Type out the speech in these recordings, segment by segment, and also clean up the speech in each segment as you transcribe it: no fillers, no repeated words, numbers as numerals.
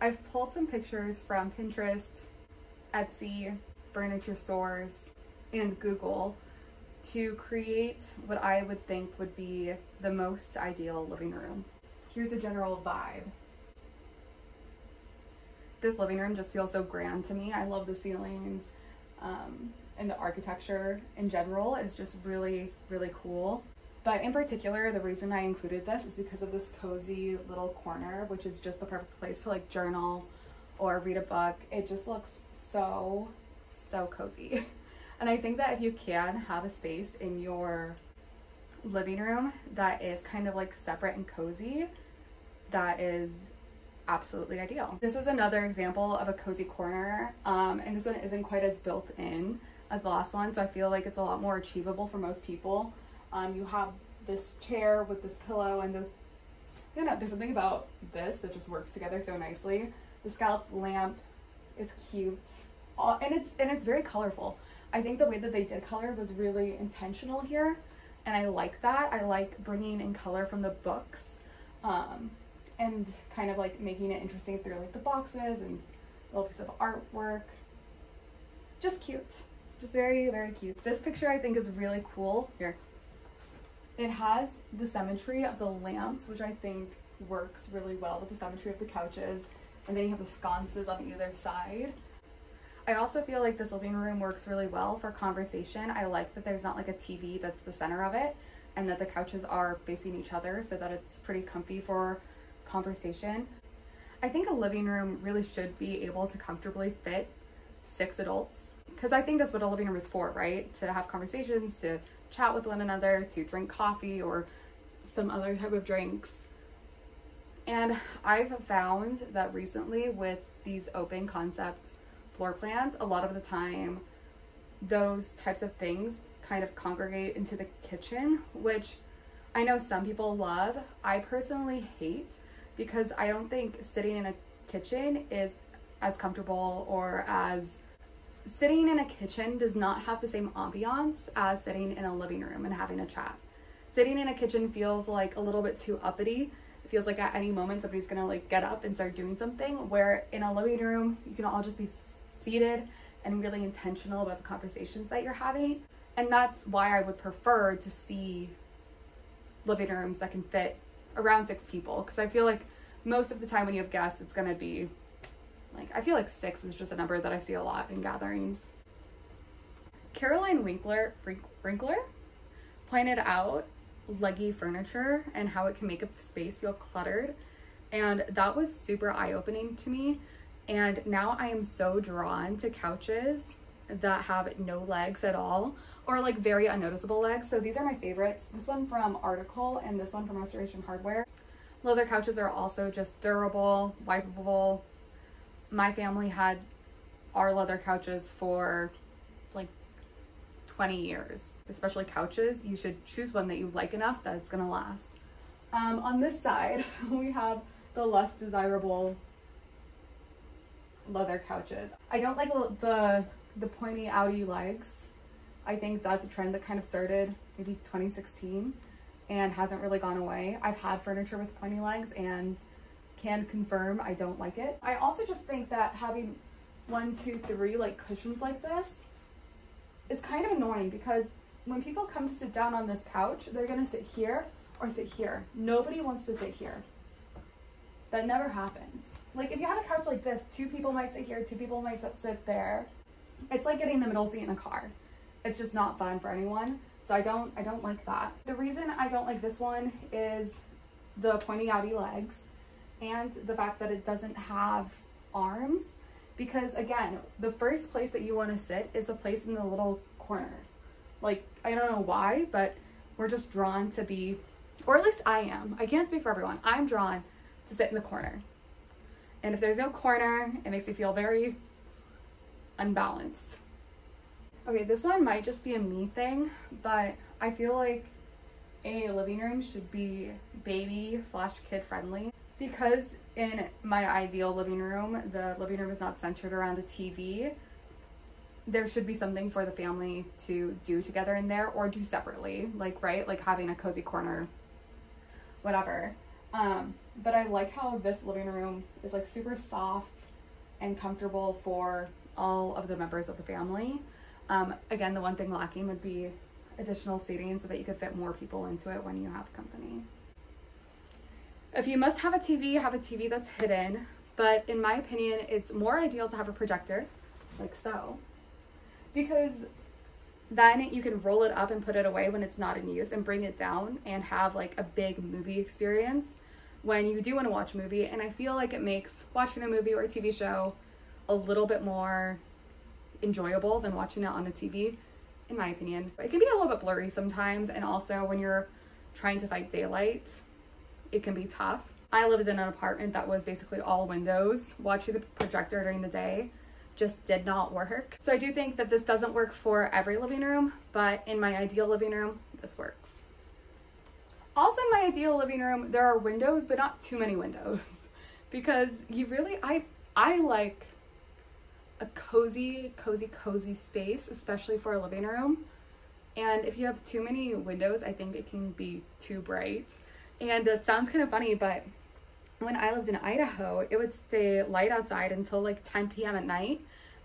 I've pulled some pictures from Pinterest, Etsy, furniture stores, and Google to create what I would think would be the most ideal living room. Here's a general vibe. This living room just feels so grand to me. I love the ceilings, and the architecture in general is just really, really cool. But in particular, the reason I included this is because of this cozy little corner, which is just the perfect place to like journal or read a book. It just looks so, so cozy. And I think that if you can have a space in your living room that is kind of like separate and cozy, that is absolutely ideal. This is another example of a cozy corner, and this one isn't quite as built in as the last one, so I feel like it's a lot more achievable for most people. You have this chair with this pillow and those, I don't know, there's something about this that just works together so nicely. The scalloped lamp is cute, and it's very colorful. I think the way that they did color was really intentional here, and I like that. I like bringing in color from the books, and kind of like making it interesting through like the boxes and a little piece of artwork. Just cute. Just very, very cute. This picture I think is really cool. Here. It has the symmetry of the lamps, which I think works really well with the symmetry of the couches. And then you have the sconces on either side. I also feel like this living room works really well for conversation. I like that there's not like a TV that's the center of it, and that the couches are facing each other so that it's pretty comfy for conversation. I think a living room really should be able to comfortably fit 6 adults, because I think that's what a living room is for, right? To have conversations, to chat with one another, to drink coffee or some other type of drinks. And I've found that recently with these open concept floor plans, a lot of the time those types of things kind of congregate into the kitchen, which I know some people love. I personally hate, because I don't think sitting in a kitchen is as comfortable, or as sitting in a kitchen does not have the same ambiance as sitting in a living room and having a chat. Sitting in a kitchen feels like a little bit too uppity. It feels like at any moment somebody's gonna like get up and start doing something, where in a living room you can all just be seated and really intentional about the conversations that you're having. And that's why I would prefer to see living rooms that can fit around 6 people, because I feel like most of the time when you have guests, it's gonna be like, I feel like 6 is just a number that I see a lot in gatherings. Caroline Winkler pointed out leggy furniture and how it can make a space feel cluttered, and that was super eye-opening to me. And now I am so drawn to couches that have no legs at all, or like very unnoticeable legs. So these are my favorites. This one from Article and this one from Restoration Hardware. Leather couches are also just durable, wipeable. My family had our leather couches for like 20 years. Especially couches, you should choose one that you like enough that it's gonna last. On this side, we have the less desirable leather couches. I don't like the pointy outy legs. I think that's a trend that kind of started maybe 2016 and hasn't really gone away. I've had furniture with pointy legs and can confirm I don't like it. I also just think that having 1, 2, 3 like cushions like this is kind of annoying, because when people come to sit down on this couch, they're gonna sit here or sit here. Nobody wants to sit here. That never happens. Like if you have a couch like this, 2 people might sit here, 2 people might sit there. It's like getting the middle seat in a car. It's just not fun for anyone. So I don't like that. The reason I don't like this one is the pointy outy legs and the fact that it doesn't have arms, because again, the first place that you want to sit is the place in the little corner. Like, I don't know why, but we're just drawn to be, or at least I am. I can't speak for everyone. I'm drawn to sit in the corner. And if there's no corner, it makes me feel very unbalanced. Okay, this one might just be a me thing, but I feel like a living room should be baby/kid friendly, because in my ideal living room, the living room is not centered around the TV. There should be something for the family to do together in there, or do separately, like, right? Like having a cozy corner, whatever. But I like how this living room is like super soft and comfortable for all of the members of the family. Again, the one thing lacking would be additional seating so that you could fit more people into it when you have company. If you must have a TV that's hidden, but in my opinion, it's more ideal to have a projector, like so, because then you can roll it up and put it away when it's not in use and bring it down and have like a big movie experience when you do want to watch a movie. And I feel like it makes watching a movie or a TV show a little bit more enjoyable than watching it on a TV, in my opinion. It can be a little bit blurry sometimes, and also when you're trying to fight daylight, it can be tough. I lived in an apartment that was basically all windows. Watching the projector during the day just did not work. So I do think that this doesn't work for every living room, but in my ideal living room, this works. Also in my ideal living room, there are windows, but not too many windows, because you really, I like a cozy space, especially for a living room. And if you have too many windows, I think it can be too bright. And it sounds kind of funny, but when I lived in Idaho, it would stay light outside until like 10 p.m. at night,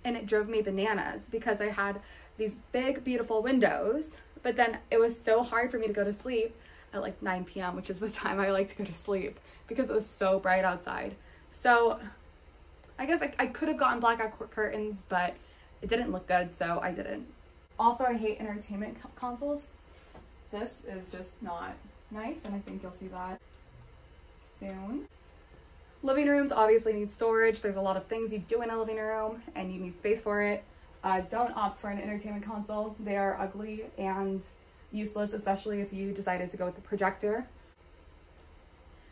and it drove me bananas because I had these big, beautiful windows, but then it was so hard for me to go to sleep at like 9 p.m., which is the time I like to go to sleep, because it was so bright outside. So I guess I could have gotten blackout curtains, but it didn't look good, so I didn't. Also, I hate entertainment consoles. This is just not nice, and I think you'll see that soon. Living rooms obviously need storage. There's a lot of things you do in a living room and you need space for it. Don't opt for an entertainment console. They are ugly and useless, especially if you decided to go with the projector.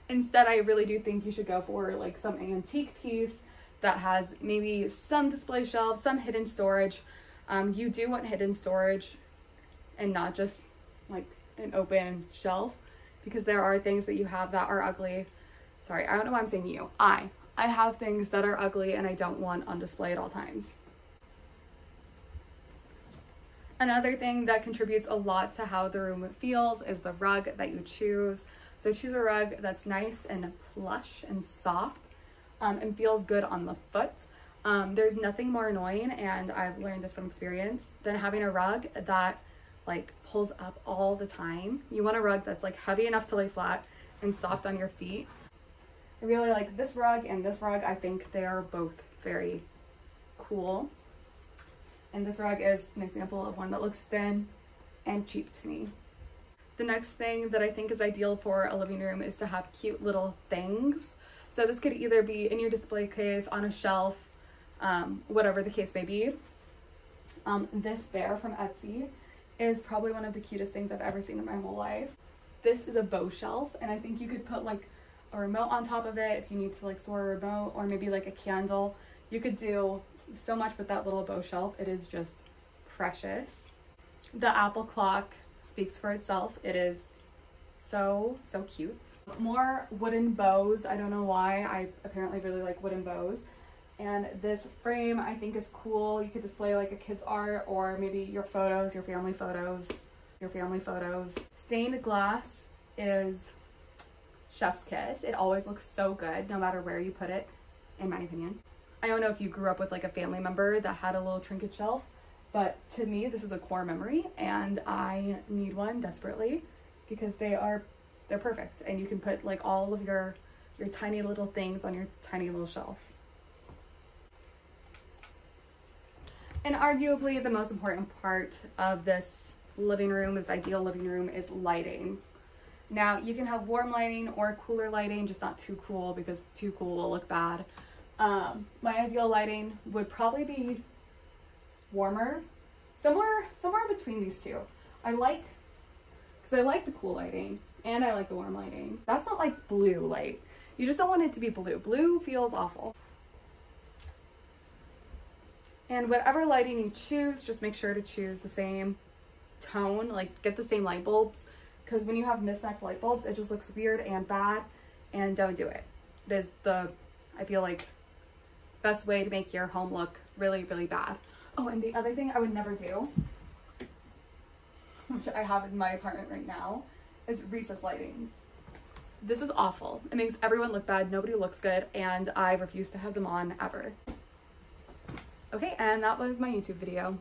Instead, I really do think you should go for like some antique piece that has maybe some display shelves, some hidden storage. You do want hidden storage and not just like an open shelf, because there are things that you have that are ugly. Sorry, I don't know why I'm saying you. I have things that are ugly and I don't want on display at all times. Another thing that contributes a lot to how the room feels is the rug that you choose. So choose a rug that's nice and plush and soft, and feels good on the foot. There's nothing more annoying, and I've learned this from experience, than having a rug that like pulls up all the time. You want a rug that's like heavy enough to lay flat and soft on your feet. I really like this rug and this rug. I think they are both very cool. And this rug is an example of one that looks thin and cheap to me. The next thing that I think is ideal for a living room is to have cute little things. So this could either be in your display case, on a shelf, whatever the case may be. This bear from Etsy is probably one of the cutest things I've ever seen in my whole life. This is a bow shelf, and I think you could put like a remote on top of it if you need to like store a remote, or maybe like a candle. You could do so much with that little bow shelf. It is just precious. The apple clock speaks for itself. It is so cute. More wooden bows. I don't know why. I apparently really like wooden bows. And this frame I think is cool. You could display like a kid's art, or maybe your photos, your family photos. Stained glass is chef's kiss. It always looks so good no matter where you put it, in my opinion. I don't know if you grew up with like a family member that had a little trinket shelf, but to me this is a core memory, and I need one desperately because they're perfect, and you can put like all of your tiny little things on your tiny little shelf. And arguably the most important part of this living room, this ideal living room, is lighting. Now you can have warm lighting or cooler lighting, just not too cool, because too cool will look bad. My ideal lighting would probably be warmer, somewhere between these two. I like the cool lighting and I like the warm lighting. That's not like blue light. You just don't want it to be blue. Blue feels awful. And whatever lighting you choose, just make sure to choose the same tone, like get the same light bulbs, because when you have mismatched light bulbs, it just looks weird and bad, and don't do it. It is the, I feel like, best way to make your home look really, really bad. Oh, and the other thing I would never do, which I have in my apartment right now, is recessed lighting. This is awful. It makes everyone look bad. Nobody looks good, and I refuse to have them on ever. Okay, and that was my YouTube video.